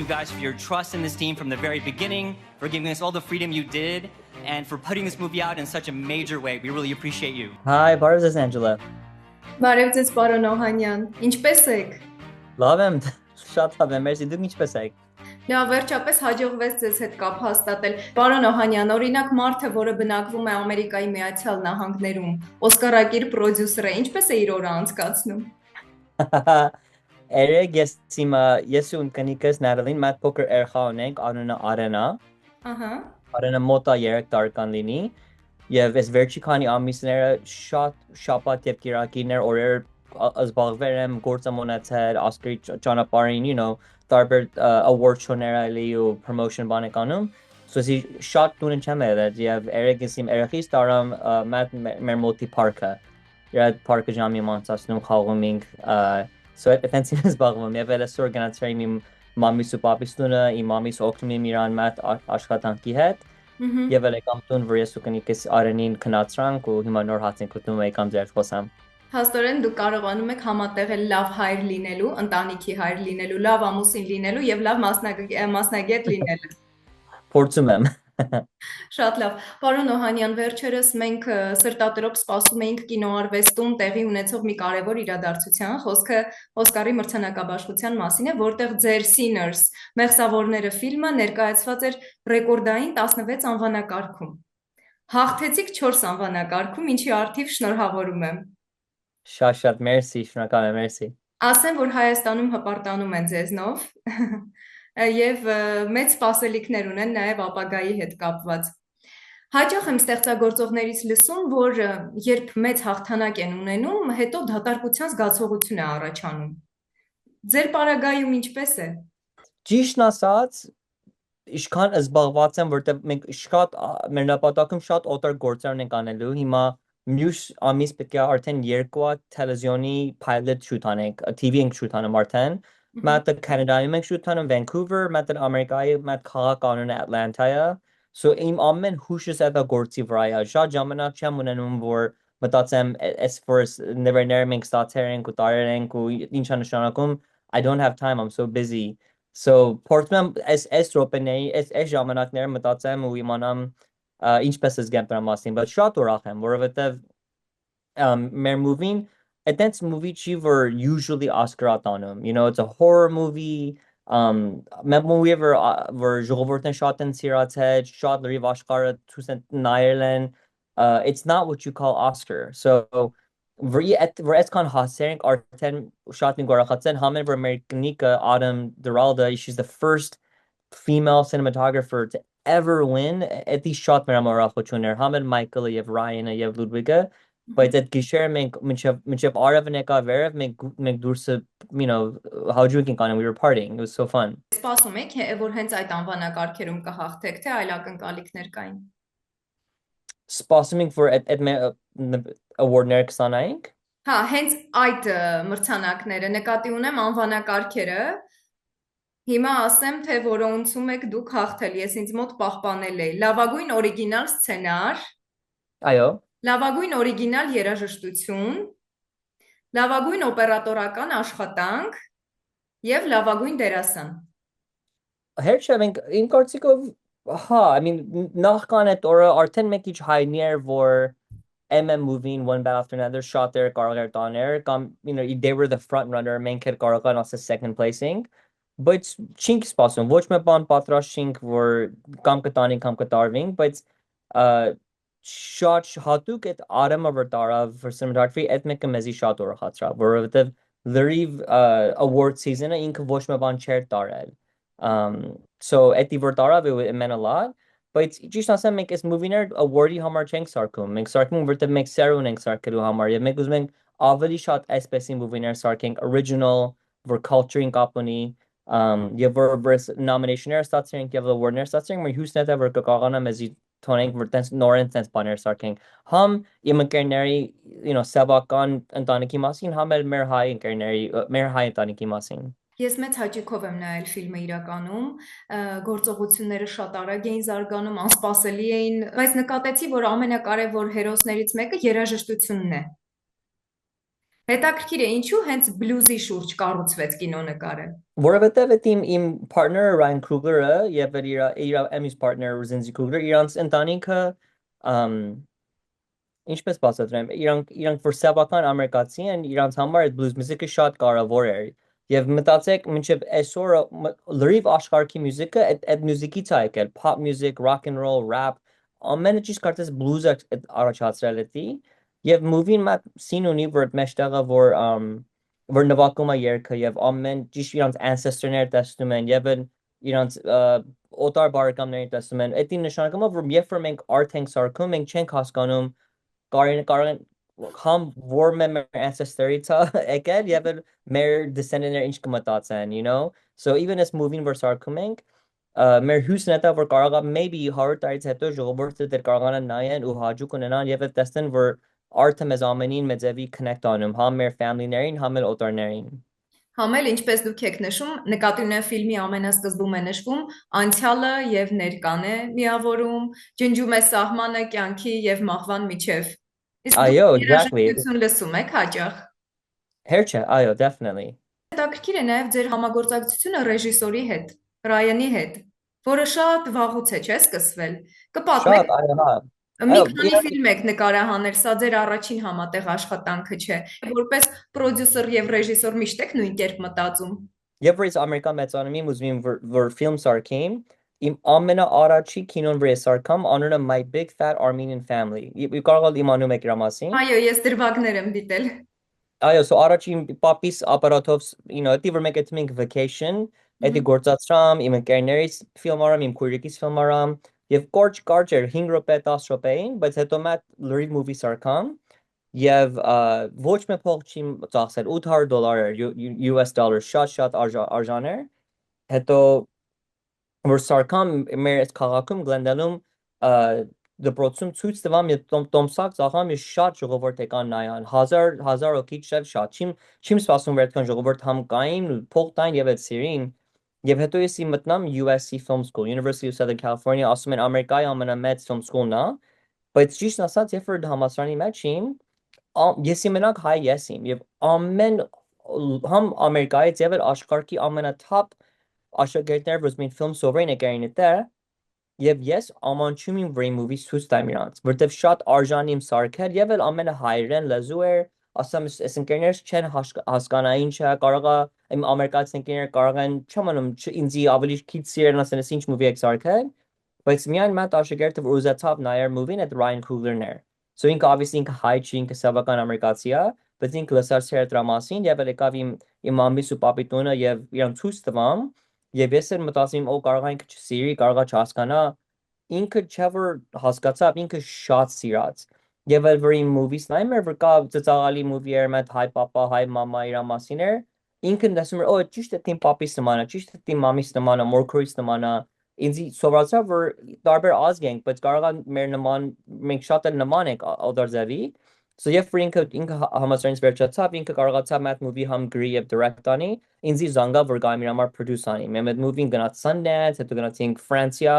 guys for your trust in this team from the very beginning, for giving us all the freedom you did, and for putting this movie out in such a major way. We really appreciate you. Hi, բարև ձեզ Angela։ Բարև ձեզ պարոն Օհանյան, ինչպե՞ս եք։ Լավ եմ, շատ լավ եմ, մերսի, դուք ինչպե՞ս եք։ Լավ, վերջապես հաջողվեց ձեզ հետ կապ հաստատել։ Պարոն Օհանյան, օրինակ մարդը, որը բնակվում է Ամերիկայի Միացյալ Նահանգներում, Օսկարակիր պրոդյուսեր է, ինչպե՞ս է իր օրը անցկացնում։ Ես ու ընկերս Նարելին մատ փոքր երեխա ունենք, անունը Արենա։ Ահա։ Արենա մոտա 3 տարեկան լինի, եւ այս վերջի քանի ամիսները շատ շաբաթ եւ կիրակիներ օրեր զբաղվել եմ գործում ունեցել Oscar ճանապարհին, տարբեր award show-ներ ու promotion բաներ անում, so շատ տուն չեմ եղել եւ երեքս իմ երեխիս տարամ մեր մոտի парքը։ Իրա парքը ժամի մանցածնում խաղում ենք, so այդտենց եմ զբաղվում եւ այսօր գնացել իմ մամիս ու պապիս տունը, իմ մամիս օգնում եմ իրան մատ աշխատանքի հետ։ Եվ եկամ տուն, որ ես ու կնիկս Արենին քնացրանք ու հիմա նոր հաց ենք ուտում, եկամ ձեր խոսամ։ Հաստորեն դուք կարողանում եք համատեղել լավ հայր լինելու, ընտանիքի հայր լինելու, լավ ամուսին լինելու եւ լավ մասնագետ լինելու։ Փորձում եմ։ Շատ լավ։ Պարոն Օհանյան, վերջերս մենք սրտատրոփ սպասում էինք կինոարվեստում տեղի ունեցող մի կարևոր իրադարձության, խոսքը Օսկարի մրցանակաբաշխության մասին է, որտեղ ձեր Sinners մեղսավորները ֆիլմը ներկայացված էր ռեկորդային 16 անվանակարգում։ Հաղթեցիք 4 անվանակարգում, ինչի արդիվ շնորհավորում եմ։ Շատ մերսի, շնորհակալ եմ, մերսի։ Ասեմ, որ Հայաստանում հպարտանում են ձեզնով եւ մեծ սպասելիքներ ունեն նաեւ ապագայի հետ կապված։ Հաճախ եմ ստեղծագործողներից լսում, որ երբ մեծ հաղթանակ են ունենում, հետո դատարկության զգացողություն է առաջանում։ Ձեր պարագայում ինչպես է։ Ճիշտն ասած, ինչքան զբաղված եմ, որտեղ մենք շատ մեր նպատակում շատ օտար գործեր ենք անելու, հիմա մյուս ամիս պետք է արդեն 2 տելևիզիոնի pilot shoot անենք, TV ենք shoot անում արդեն, մատը Կանադայում ենք shoot անում Vancouver, մատը Ամերիկայի մատ քաղաք անունը Atlanta-ը, so իմ ամեն հուշս այդ գործի վրա է, շատ ժամանակ չեմ ունենում, որ մտածեմ as for նվերներ մենք ստացել ենք ու տարել ենք ու ինչա նշանակում, I don't have time, I'm so busy, so փորձում եմ այս րոպեների, այս ժամանակները մտածեմ ու իմանամ ինչպես զգամ դրա մասին, բայց շատ ուրախ եմ, որովհետև մեր movie-ն այդտենց movie չի, որ usually Oscar ատանում, it's a horror movie, մեր movie-ը որ ժողովուրդն շատ են սիրացել, շատ լրիվ աշխարհը ցույց նայել են, it's not what you call Oscar, so որ այսքան հասցեր ենք արդեն շատ ենք ուրախացել, համեն որ մեր կնիկը Autumn Duralda, she's the first female cinematographer to ever win at least shot մեր ամառախոչուն էր համել Michael-ը եւ Ryan-ը եւ Ludwig-ը, բայց այդ գիշերը մենք մինչեւ արևը եկա վերև մենք դուրսը հաջողենք ենք անում, we were partying, it was so fun. Սպասում եք, որ հենց այդ անվանակարգերում կհաղթեք, թե այլ ակնկալիքներ կային։ Սպասում ենք, որ այդ award-ները կստանայինք։ Հա, հենց այդ մրցանակները նկատի ունեմ անվանակարգերը։ Հիմա ասեմ, թե որոնցում եք դուք հաղթել, ես ինձ մոտ պահպանել էի։ Լավագույն օրիգինալ սցենար։ Այո։ Լավագույն օրիգինալ երաժշտություն, լավագույն օպերատորական աշխատանք եւ լավագույն դերասան։ Հերշավենք իմ կարծիքով, հա, I mean, նախքան այդ օրը արդեն մեկ քիչ հայտնի էր, որ MM moving one battle after another shot there կարող էր տաներ, կամ they were the front runner, մենք էր կարող են ասել second placing, բայց չենք սպասում, ոչ մի բան պատրաստ չենք, որ կամ կտանենք, կամ կտարվենք, բայց շատ հատուկ այդ Արամը որ տարավ for cinematography, այդ մեկը մեզի շատ ուրախացրավ, որովհետև լրիվ award season-ը ինքը ոչ մի բան չէր տարել, so էդի որ տարավ it meant a lot, բայց ճիշտ ասեմ մենք այս movie-ներ award-ի համար չենք սարքում, մենք սարքում որովհետև մենք սեր ունենք սարքելու համար, եւ մենք ուզում ենք ավելի շատ այսպեսի movie-ներ սարքենք original, որ culture-ին կապ ունի, եւ որ nomination-ներ ստացրենք եւ award-ներ ստացրենք, մեր հույսն է որ կկարողանա մեզի թողնենք որ տենց նորեն տենց բաներ սարքենք, համ իմ ընկերների, սեփական ընտանիքի մասին, համ էլ մեր հայ ընկերների, մեր հայ ընտանիքի մասին։ Ես մեծ հաճույքով եմ նայել ֆիլմը իրականում, գործողությունները շատ արագ էին զարգանում, անսպասելի էին, բայց նկատեցի, որ ամենակարևոր հերոսներից մեկը երաժշտությունն է։ Հետաքրքիր է, ինչու հենց բլյուզի շուրջ կառուցվեց կինոնկարը։ Որովհետև այդ իմ partner Ryan Coogler-ը եւ իր Emmy's partner Zinzi Coogler իրանց ընտանիքը ինչպես բացատրեմ, իրանք որ սեփական ամերիկացի են, իրանց համար այդ blues մյուզիկը շատ կարևոր էր։ Եվ մտածեք, մինչև այսօր լրիվ աշխարհի մյուզիկը այդ մյուզիկից է եկել, pop music, rock and roll, rap, ամենը ճիշտ կարծես blues-ը առաջացրել է։ Եվ movie-ն մատ scene ունի, որ մեջտեղը որ նվագում է երգը եւ ամեն ճիշտ իրանց ancestor-ներ տեսնում են եւ իրանց օտար բարեկամներին տեսնում են։ Դա նշանակում է, որ երբ որ մենք art ենք սարքում, մենք չենք հասկանում կարող են համ որ մեր ancestor-ից եկել եւ մեր descendant-ները ինչ կմտածեն, you know? So even as moving որ սարքում ենք, մեր հույսն է որ կարողա maybe 100 տարից հետո ժողովուրդը դեռ կարողանան նայեն ու հաճույք ունենան եւ տեսնեն որ art-ը մեզ ամենին մեծեւի connect անում, համ մեր family-ներին, համ էլ օտարներին։ Համ էլ ինչպես դուք եք նշում, նկատի ունեմ ֆիլմի ամենասկզբում է նշվում, անցյալը եւ ներկան է միավորում, ջնջում է սահմանը կյանքի եւ մահվան միջև։ Իսկ դուք Այո, exactly. երաժշտություն լսում եք հաճախ։ Հերչ է, այո, definitely։ Հետաքրքիր է նաև ձեր համագործակցությունը ռեժիսորի հետ, Ռայանի հետ, որը շատ վաղուց է, չէ՞, սկսվել։ Կպատմեք, Շատ, այո, հա։ մի Այո, քանի ֆիլմ եք նկարահանել, սա ձեր առաջին համատեղ աշխատանքը չէ։ Որպես պրոդյուսեր եւ ռեժիսոր միշտ եք նույն կերպ մտածում։ Երբ որ ես Ամերիկա մեծանում եմ, ուզում եմ որ film սարքեմ, իմ ամենաառաջի կինոն որ ես սարքամ, անունը My Big Fat Armenian Family։ Կարող եք իմանում եք իր մասին։ Այո, ես դրվագներ եմ դիտել։ Այո, so առաջին պապիս ապարատով, you know, դի որ մենք այդում ենք vacation, էդի գործածրամ, իմ ընկերներից ֆիլմ արամ, իմ քույրիկից ֆիլմ արամ, եւ կարճ էր 5 րոպե, 10 րոպեին, բայց հետո մատ լրիվ movie սարքամ, եւ ոչ մի փող չի ծախսել, $800 էր, US dollar, շատ արժան էր։ Հետո որ սարքամ մեր այս քաղաքում Գլենդելում դպրոցում ցույց տվամ եւ տոմսակ ծախամ եւ շատ ժողովուրդ եկան նայան 1000 հոգի շատ չիմ սպասում որ այդքան ժողովուրդ համ կային փող տային եւ այդ սիրին եւ հետո ես մտնամ USC Film School University of Southern California ասում են Ամերիկայի ամենամեծ film school-ն է բայց ճիշտ ասած երբ որ համալսարանի մեջ իմ ես մենակ հայ ես իմ եւ ամեն համ Ամերիկայից եւ աշխարհի ամենաթափ աշակերտներ որ մին film սովորեն եկային այդտեղ եւ ես ամանչում իմ brain movie ցույց տամ իրանց որտեվ շատ արժանի իմ սարքել եւ էլ ամենահայրեն լեզու էր ասեմ այս ընկերներս չեն հասկանա ինչ է կարողա իմ ամերիկացի ընկերներ կարող են չմանում ինձի ավելի քիչ սիրեն ասեն ինչ movie եք սարքել բայց միայն մատ աշակերտը որ ուզեցավ նայեր movie-ն այդ Ryan Coogler-ն էր so ինքը obviously ինքը հայ չի ինքը սավական ամերիկացի է բայց ինքը լսարսեր դրա մասին եւ էլ եկավ իմ մամիս ու պապի տունը եւ իրան ցույց տվամ Եվ ես էլ մտածում, կարող է ինքը չսիրի, կարող է չհասկանա, ինքը չէ որ հասկացավ, ինքը շատ սիրած։ Եվ էլ որ իմ movies նայում էր, որ կա ծծաղալի movie էր մեծ հայ papa, հայ mama իր մասին էր, ինքը ասում էր, օ, ճիշտ է թիմ պապիս նման է, ճիշտ է թիմ մամիս նման է, մորքորից նման է։ Ինձ սովորացավ, որ տարբեր ազգ ենք, բայց կարող է մեր նման, մենք շատ էլ նման ենք օդարձավի։ So երբ որ ինքը համասարանից վերջացավ, ինքը կարողացավ այդ movie համ գրի եւ direct անի, ինձի զանգավ որ գայմ իր համար produce անի։ Մենք այդ movie-ն գնաց Sundance, հետո գնացինք Ֆրանսիա,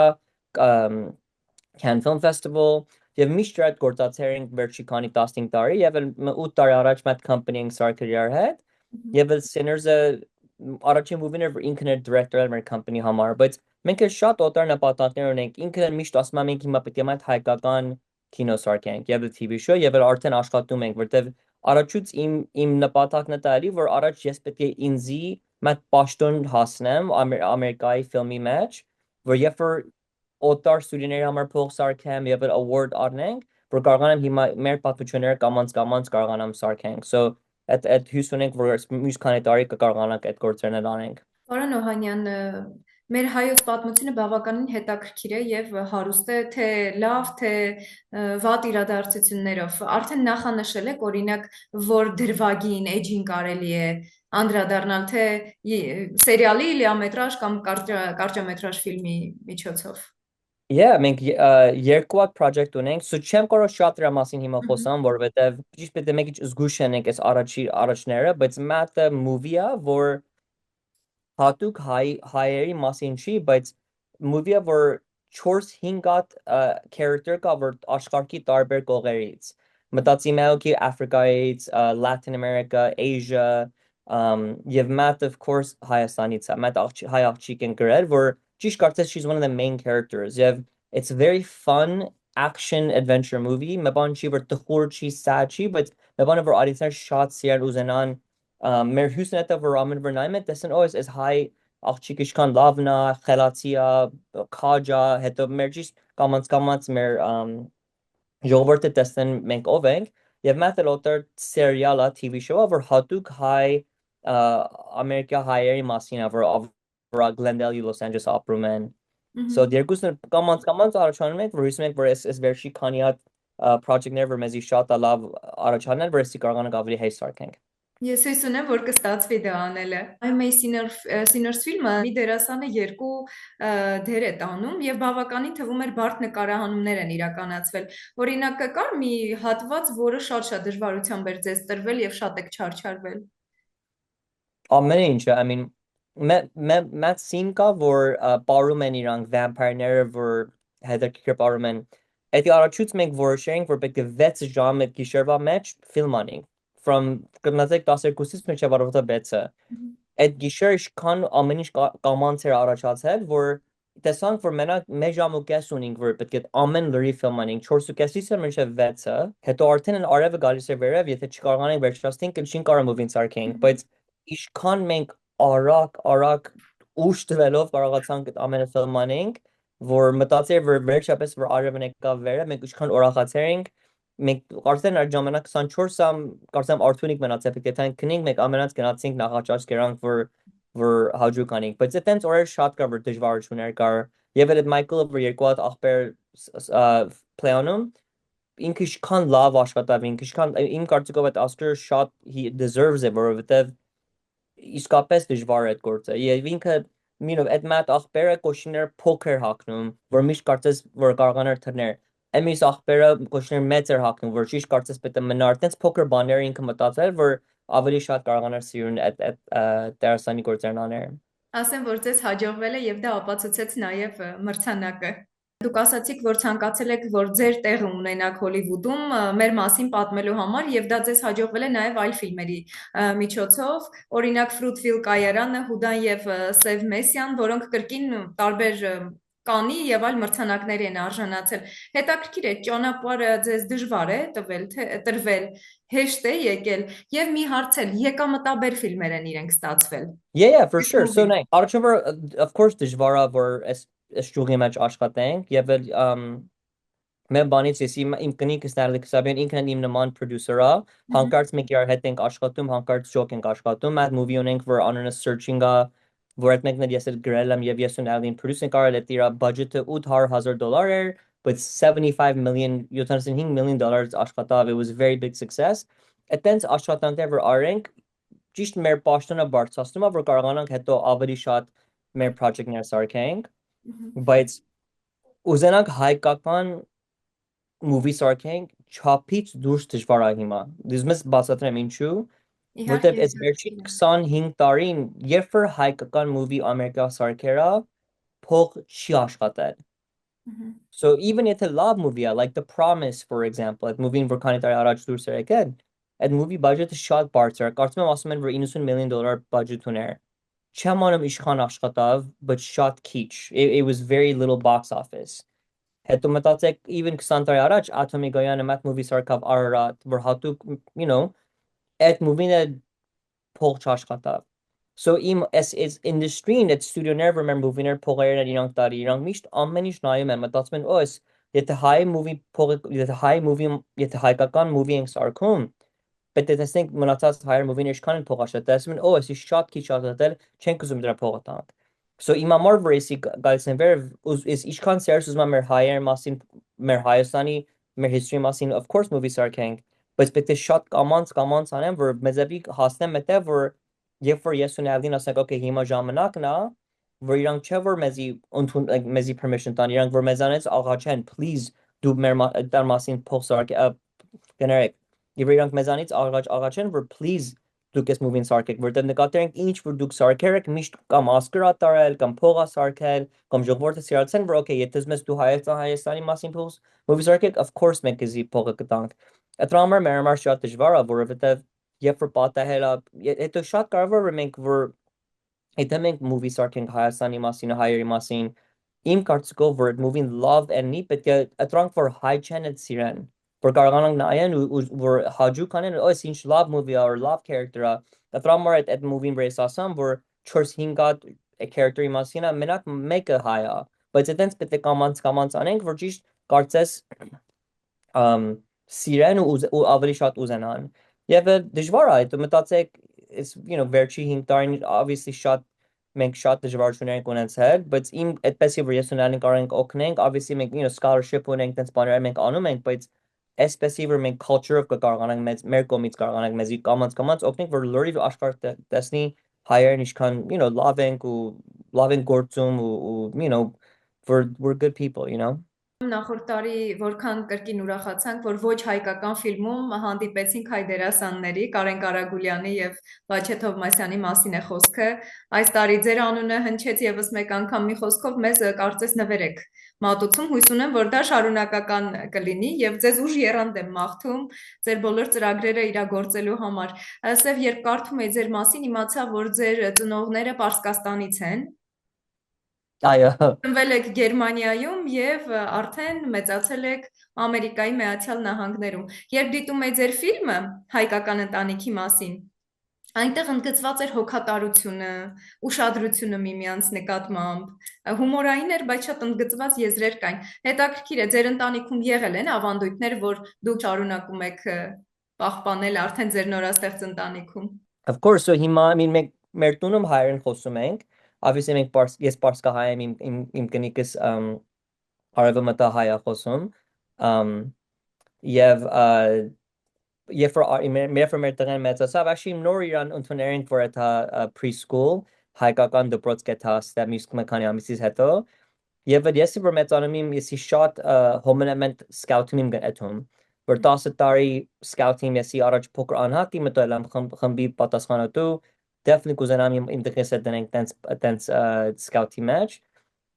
Cannes Film Festival եւ միշտ այդ գործածեր ենք վերջի քանի 15 տարի եւ 8 տարի առաջ մատ company-ին սարքել իր հետ եւ էլ Sinners-ը առաջին movie-ն էր ինքն էր director-ը մեր company համար, բայց մենք էլ շատ օտար նպատակներ ունենք։ Ինքը միշտ ասում է մենք հիմա պետք է մատ հայկական կինո սարքենք եւ TV show եւ արդեն աշխատում ենք որտեվ առաջուց իմ նպատակն է տալի որ առաջ ես պետք է ինձի մատ պաշտոն հասնեմ Ամերիկայի ֆիլմի մեջ որ երբ որ օտար ստուդիոների համար փող սարքեմ եւ award առնենք որ կարողանամ հիմա մեր պատմությունները կամանց կարողանամ սարքենք so այդ հույս ունենք որ մյուս քանի տարի կկարողանանք այդ գործերն անենք Պարոն Օհանյան, մեր հայոց պատմությունը բավականին հետաքրքիր է եւ հարուստ է թե լավ, թե վատ իրադարձություններով։ Արդեն նախանշել եք օրինակ, որ դրվագին, էջին կարելի է անդրադառնալ թե սերիալի, լիամետրաժ կամ կարճամետրաժ ֆիլմի միջոցով։ Yeah, մենք երկու հատ project ունենք, so չեմ կարող շատ դրա մասին հիմա խոսամ, որովհետև ճիշտ պետք է մենք զգուշ ենք այս առաջները, բայց մատը movie-ը, որ հատուկ հայերի մասին չի, բայց movie-ը, որ 4-5 հատ character կա, որ աշխարհի տարբեր կողերից։ մտածի մեղքի Africa-ից, Latin America, Asia, եւ Matt of course Հայաստանից է, Matt հայ աղջիկ են գրել, որ ճիշտ կարծես she's one of the main characters, եւ it's a very fun action adventure movie, մի բան չի որ տխուր չի, sad չի, but մի բանը որ արիցներ շատ սիրել ուզենան, մեր հյուսն հետը որ ամեն որ նայում է, տեսն օ is հայ աղջիկ իշքան լավն է, խելացի է, քաջ է, հետո մեր ճիշտ կամած մեր ժողովուրդը տեսնեն մենք ով ենք, եւ Matt Lotter serial-ը, TV show-ը, որ հատուկ հայ Ամերիկա հայերի մասին է, որ Glendale, Los Angeles ապրում են. So երկուսն կամած առաջանում ենք, որ հույսում ենք, որ այս վերջի քանի հատ project-ներ, որ մեզի շատ լավ առաջանեն, որ էսի կարողանանք ավելի հեյս սարքենք. Ես հույս ունեմ, որ կստացվի դա անելը։ I May Sinners ֆիլմը մի դերասանը երկու դեր է տանում եւ բավականին թվում էր բարդ նկարահանումներ են իրականացվել։ Օրինակ կար մի հատված, որը շատ դժվարությամբ էր ձեզ տրվել եւ շատ եք չարչարվել։ Ամեն ինչը, I mean, մեծ scene կա, որ պարում են իրանք vampire-ները, որ հետաքրքիր պարում են. Էդի առաջուց մենք որոշենք, որ պետք է 6 ժամ այդ գիշերվա մեջ ֆիլմ անենք. From կգնացեք 12-ից մինչև առավոտը 6-ը. Այդ գիշեր իշքան ամեն ինչ կամանց էր առաջացել, որ տեսանք, որ մենակ 1 ժամ ու կես ունենք, որ պետք է ամեն լրի ֆիլմ անենք 4:30-ից մինչև 6-ը, հետո արդեն արևը գալիս է վերև, եթե չկարողանանք վերջացնենք, չի կարող movie սարքենք, բայց իշքան մենք արագ ուշ տվելով կարողացանք այդ ամենը ֆիլմ անենք, որ մտածեր որ վերջապես որ արևն եկավ վերև, մենք իշքան ուրախացել ենք, մենք կարծեմ այդ ժամանակ 24-ը կարծեմ Արթունիկ մնացել, պետք է թանք քնենք, մենք ամենից գնացինք նախաճաշ կերանք, որ հաջող անենք, բայց այդտենց օրեր շատ կար որ դժվարություններ կար, եւ այդ Մայքլը որ երկու հատ ախպեր պլանում, ինքը իշքան լավ աշխատավ, ինքը իշքան իմ կարծիքով այդ Oscar շատ he deserves it, որովհետեւ իսկապես դժվար է այդ գործը, եւ ինքը այդ մատ ախպերը կոշիներ փոքր հակնում, որ միշտ կարծես որ կարողանար թռներ, Էմիս ախպերը կոշիներ մեծ էր հակնում, որ ճիշտ կարծես պետք է մնար, այդպես փոքր բաներ ինքը մտածել, որ ավելի շատ կարողանար սիրուն այդ դերասանի գործերն անել։ Ասեմ, որ ձեզ հաջողվել է եւ դա ապացուցեց նաեւ մրցանակը։ Դուք ասացիք, որ ցանկացել եք, որ ձեր տեղը ունենաք Հոլիվուդում մեր մասին պատմելու համար եւ դա ձեզ հաջողվել է նաեւ այլ ֆիլմերի միջոցով, օրինակ Fruitville կայարանը, Հուդան եւ Սև Մեսիան, որոնք կրկին տարբեր կանի եւ այլ մրցանակների են արժանացել։ Հետաքրքիր է, ճանապարհը ձեզ դժվար է տրվել, հեշտ է եկել եւ մի հարցել, եկամտաբեր ֆիլմեր են իրենք ստացվել։ Yeah, for sure. So nice. Առաջինը of course դժվար է որ այս ճյուղի մեջ աշխատենք եւ մեր բանից իմ կնիկս Նարլի Քսաբյան ինքն իմ նման producer-ը, հանկարծ մենք իրար հետ ենք աշխատում, հանկարծ joke ենք աշխատում, այդ movie ունենք որ անունը Searching-ը, որ այդ մեկն ես էլ գրել եմ եւ ես ու Նարլին produce-ին կարել է իր budget-ը $800,000 էր, but $75 million աշխատավ, it was a very big success. Այդտենց աշխատանքներ որ արենք ճիշտ մեր պաշտոնը բարձրացնում է որ կարողանանք հետո ավելի շատ մեր project-ներ սարքենք, բայց ուզենանք հայկական movie սարքենք չափից դուրս դժվար է հիմա։ Դες մեզ բացատրեմ ինչու, որտեղ այս վերջին 25 տարին երբ որ հայկական movie Ամերիկա սարքերա փող չի աշխատել։ So even if a love movie, like The Promise, for example, that movie որ քանի տարի առաջ դուրս էր եկել, այդ movie budget-ը շատ բարձր, կարծում եմ ասում են որ $90 million budget ուներ։ Չեմ անում իշխան աշխատավ, but շատ քիչ. It was very little box office. Հետո մտածեք even 20 տարի առաջ Atomic Guyana Matt movie սարքավ Ararat, որ հատուկ, այդ movie-ն է փող չաշխատավ. So is industry that studio never remember moving their polar irank that irank mist ammen is nayem and that's been us yet the high movie yet the high movie yet the high kakan moving sarkum but the think monatas higher moving is kan pogasha that's been is shot ki shot that chenkuzum dra pogatank so ima more racy galsen ver is each concert is mer higher masin mer highestani mer history masin of course movie sarking but the shot comments on him were mezabi hasnem metever Երբ որ ես ու Նալին ասենք, okay, հիմա ժամանակն է, որ իրանք չէ որ մեզի permission տան, իրանք որ մեզանից աղաչեն, please դու մեր դար մասին փող գներեք։ Եվ իրանք մեզանից աղաչեն, որ please դուք այս movie-ին սարքեք, որտեղ նկատենք ինչ որ դուք սարքերեք, միշտ կամ Oscar-ա տարել, կամ փող սարքել, կամ ժողովուրդը սիրացեն, որ okay, եթե մեզ դու Հայաստանի մասին փող movie սարքեք, of course մենք էզի փողը կտանք։ Այդ համար մեր համար շատ դժվար է, որովհետև երբ որ պատահել է, հետո շատ կարևոր է մենք որ եթե մենք movie սարքենք Հայաստանի մասին, հայերի մասին, իմ կարծիքով որ այդ movie-ն love and-ի պետք է atրանք որ հայ չեն այդ սիրեն, որ կարողանանք նայեն ու որ հաջող անեն, այս ինչ love movie է, or love character է, դրա համար այդ movie-ն վրես ասամ, որ 4-5 հատ character-ի մասին է, մենակ մեկը հայ է, բայց այդտենց պետք է կամանց անենք, որ ճիշտ կարծես սիրեն ու ավելի շատ ուզենան։ Եվ դժվար է, այդ մտածեք, վերջի 5 տարին obviously մենք շատ դժվարություններ ենք ունեցել, բայց իմ այդպեսի որ ես ունենալին կարող ենք օգնենք, obviously մենք scholarship ունենք, տենց բաներ մենք անում ենք, բայց այսպեսի որ մենք culture-ով կկարողանանք մեր կողմից կարողանանք մեզի կամած օգնենք, որ լրիվ աշխարհ տեսնի հայերն ինչքան, love ենք գործում ու we're good people. Նախորդ տարի որքան կրկին ուրախացանք, որ ոչ հայկական ֆիլմում հանդիպեցինք հայ դերասանների, Կարեն Կարագուլյանի եւ Վաչե Թովմասյանի մասին է խոսքը։ Այս տարի ձեր անունը հնչեց եւս մեկ անգամ մի խոսքով մեզ կարծես նվերեք մատուցում, հույս ունեմ, որ դա շարունակական կլինի եւ ձեզ ուժ եռանդ եմ մաղթում ձեր բոլոր ծրագրերը իրագործելու համար։ Սև երբ կարդում էի ձեր մասին, իմացա, որ ձեր ծնողները Պարսկաստանից են։ Այո, Ծնվել եք Գերմանիայում եւ արդեն մեծացել եք Ամերիկայի Միացյալ Նահանգներում։ Երբ դիտում էի ձեր ֆիլմը հայկական ընտանիքի մասին, այնտեղ ընդգծված էր հոգատարությունը, ուշադրությունը միմյանց նկատմամբ, հումորային էր, բայց շատ ընդգծված եզրեր կային։ Հետաքրքիր է, ձեր ընտանիքում եղել են ավանդույթներ, որ դուք շարունակում եք պահպանել արդեն ձեր նորաստեղծ ընտանիքում։ of course, so հիմա մենք մեր տունում հայերեն խոսում ենք, obviously ես պարսկահայ եմ, իմ կնիկս արևմտահայ է խոսում, եւ երբ որ մեր տղեն մեծացավ, actually նոր իրան ընդունել ենք որ դա preschool հայկական դպրոց կեթա ստեմ մի քանի ամիսից հետո, եւ ես որ մեծանում եմ, ես շատ հոմենեմենտ սկաութում եմ գտնում, որ 10 տարի սկաութին եսի առաջ փոքր անհատի մտել եմ խմբի պատասխանատու, definitely կուզենամ իմ տղես հետ դնենք տենց սկաութի մեջ,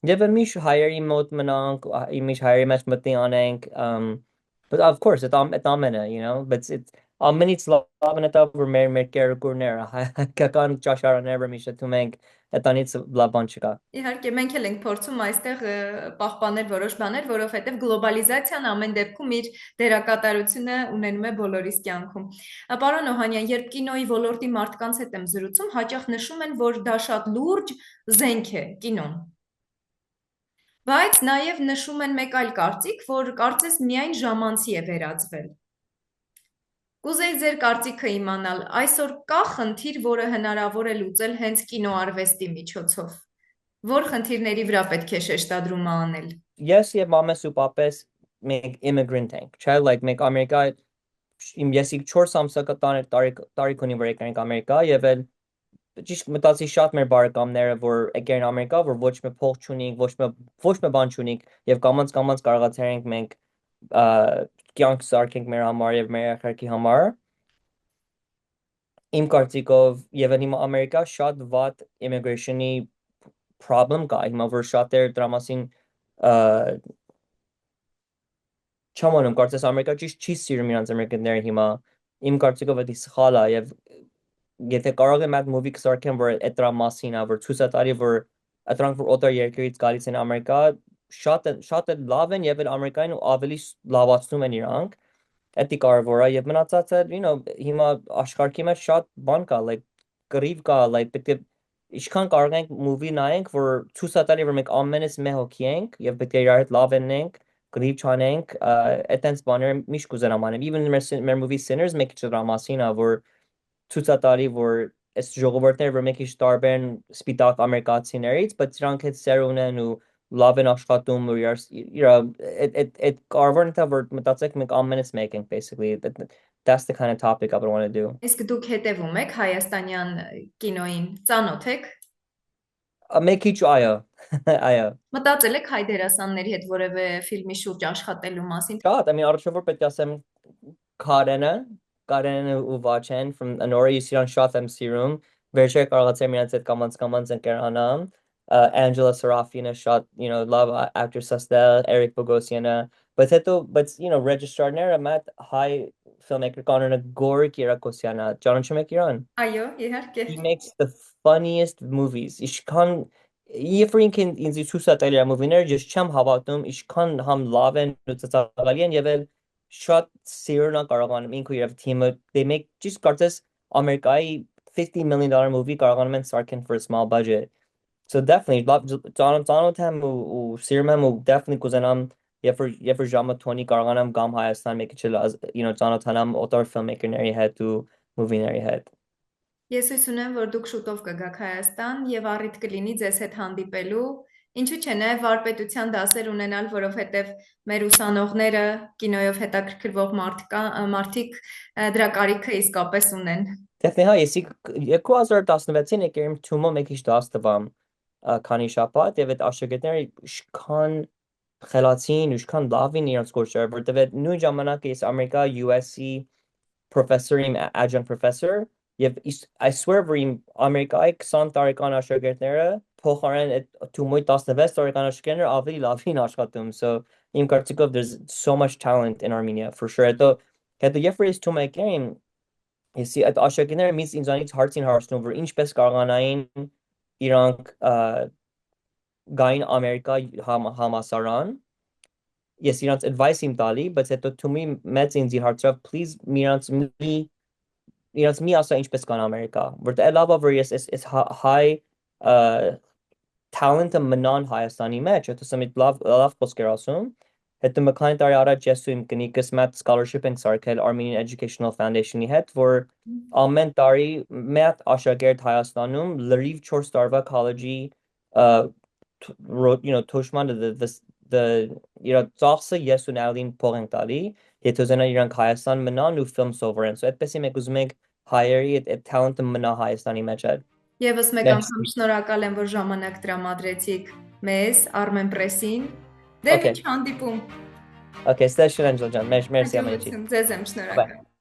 եւ միշտ հայերի մոտ մնանք, միշտ հայերի մեջ մտնի անենք, but of course it amena, but it's ամենից լավն է դա որ մեր կերակուրները հայկական ճաշարանները միշտ դու մենք այդանից լավ բան չկա։ Իհարկե, մենք էլ ենք փորձում այստեղ պահպանել որոշ բաներ, որովհետև գլոբալիզացիան ամեն դեպքում իր դերակատարությունը ունենում է բոլորիս կյանքում։ Պարոն Օհանյան, երբ կինոյի ոլորտի մարդկանց հետ եմ զրուցում, հաճախ նշում են, որ դա շատ լուրջ զենք է կինոն։ Բայց նաև նշում են մեկ այլ կարծիք, որ կարծես միայն ժամանցի է վերածվել։ Կուզեի ձեր կարծիքը իմանալ, այսօր կա խնդիր, որը հնարավոր է լուծել հենց կինոարվեստի միջոցով։ Որ խնդիրների վրա պետք է շեշտադրումը անել։ Yes, եւ մամես ու պապես մենք immigrant ենք, չէ՞, like մենք Ամերիկա ես 4 ամսակա տարիք ունի որ եկանք Ամերիկա եւ էլ ճիշտ մտածի շատ մեր բարեկամները որ եկան Ամերիկա որ ոչ մի փող չունենք, ոչ մի բան չունենք եւ կամած կարողացել ենք մենք կյանք սարքենք մեր համար եւ մեր երեխաքի համար։ Իմ կարծիքով եւ հիմա Ամերիկա շատ վատ immigration-ի problem կա, հիմա որ շատեր դրա մասին չամանում, կարծես Ամերիկա ճիշտ չի սիրում իրանց ամերիկացիները հիմա, իմ կարծիքով դա սխալ է եւ եթե կարող եմ այդ movie կսարքեմ որ այդ դրա մասին է, որ ցույց տալի որ այդրանք որ օտար երկրից գալիս են Ամերիկա շատ լավ են եւ Ամերիկային ավելի լավացնում են իրանք, դա կարևոր է եւ մնացածը, հիմա աշխարհի մեջ շատ բան կա, like կռիվ կա, like պետք է ինչքան կարող ենք movie նայենք, որ ցույց տալի որ մենք ամենից մեծ հոգի ենք եւ պետք է իրար հետ լավ ենք, կռիվ չանենք, այդտենց բաներ միշտ կուզենամ անել, even մեր movie Sinners մեկ դրա մասին է, որ ցույց տալի որ այս ժողովուրդները որ մեկ ինչ տարբեր են սպիտակ ամերիկացիներից, բայց դրանք հետ սեր ունեն ու լավ են աշխատում ու այդ կարևորն է որ մտածեք մենք ամենից մեկ ենք basically that's the kind of topic I would want to do. Իսկ դուք հետևում եք հայաստանյան կինոյին, ծանոթ եք։ Մեկ քիչ այո, այո։ Մտածել եք հայ դերասանների հետ որևէ ֆիլմի շուրջ աշխատելու մասին։ Շատ, առաջավոր պետք է ասեմ Կարենը ու Վաչեն from Anora Yisiran շատ եմ սիրում, վերջեր կարողացել իրանց հետ կամած ընկերանամ, Angela Serafina շատ, love actress աստեղ, Eric Bogosian, բայց registrarները մատ հայ filmmaker կանոնը Գոր Կիրակոսյանը, ճանաչում եք իրան։ Այո, իհարկե։ He makes the funniest movies. Ishkan Ifrinkin in the Susatelia movie just cham havatum ishkan ham laven Nutsavalian Yevel shot Sirna Karagan Minku have team they make just cartas America $50 million movie Karagan and Sarkin for a small budget. So definitely Donald Tam Sirma definitely Kuzanam Yefer Jama 20 Karaganam Gam Hayastan make it as Donald Tanam author filmmaker in area head to movie in area head. Ես հույս ունեմ, որ դուք շուտով կգաք Հայաստան եւ առիթ կլինի ձեզ հետ հանդիպելու, ինչու՞ չէ նաեւ վարպետության դասեր ունենալ, որովհետեւ մեր ուսանողները կինոյով հետաքրքրվող մարդիկ դրա կարիքը իսկապես ունեն։ Definitely ha yesi 2016-ին եկերիմ թումո մեկ իշ դաստվամ քանի շաբաթ եւ այդ աշակերտները իշքան խելացին իշքան լավին իրենց գործերը որտեւ այդ նույն ժամանակ ես Ամերիկա USC professor adjunct professor եւ I swear որ Ամերիկայի 20 տարեկան աշակերտները փոխարեն այդ թումոյ 16 տարեկան աշակերտները ավելի լավին աշխատում so իմ կարծիքով there's so much talent in Armenia for sure հետո երբ ես թումո եկերիմ Yesi at աշակերտները մից ինձանից հարցին հարցնում որ ինչպես կարողանային իրանք գային Ամերիկա համասարան ես իրանց advice իմ տալի բայց հետո թումի մեծ ինձի հարցրավ please իրանց մի ասա ինչպես կան Ամերիկա որտեղ լավա որ ես high talent-ը մնան Հայաստանի մեջ հետո սմիտ լավ խոսքեր ասում հետո մի քանի տարի առաջ ես ու իմ կնիկս մատ scholarship ենք սարքել Armenian Educational Foundation-ի հետ որ ամեն տարի մեկ աշակերտ Հայաստանում լրիվ 4 տարվա college-ի թոշման իր ծախսը ես ու Նալին փող ենք տալի եթե ուզենան իրանք Հայաստան մնան ու film սովորեն so այդպես մենք ուզում ենք հայերի այդ talent-ը մնա Հայաստանի մեջ այդ Եվս մեկ անգամ շնորհակալ եմ որ ժամանակ տրամադրեցիք մեզ Armen Press-ին դե ինչ հանդիպում Okay, Station Angel John, merci ամենից ձեզ եմ շնորհակալ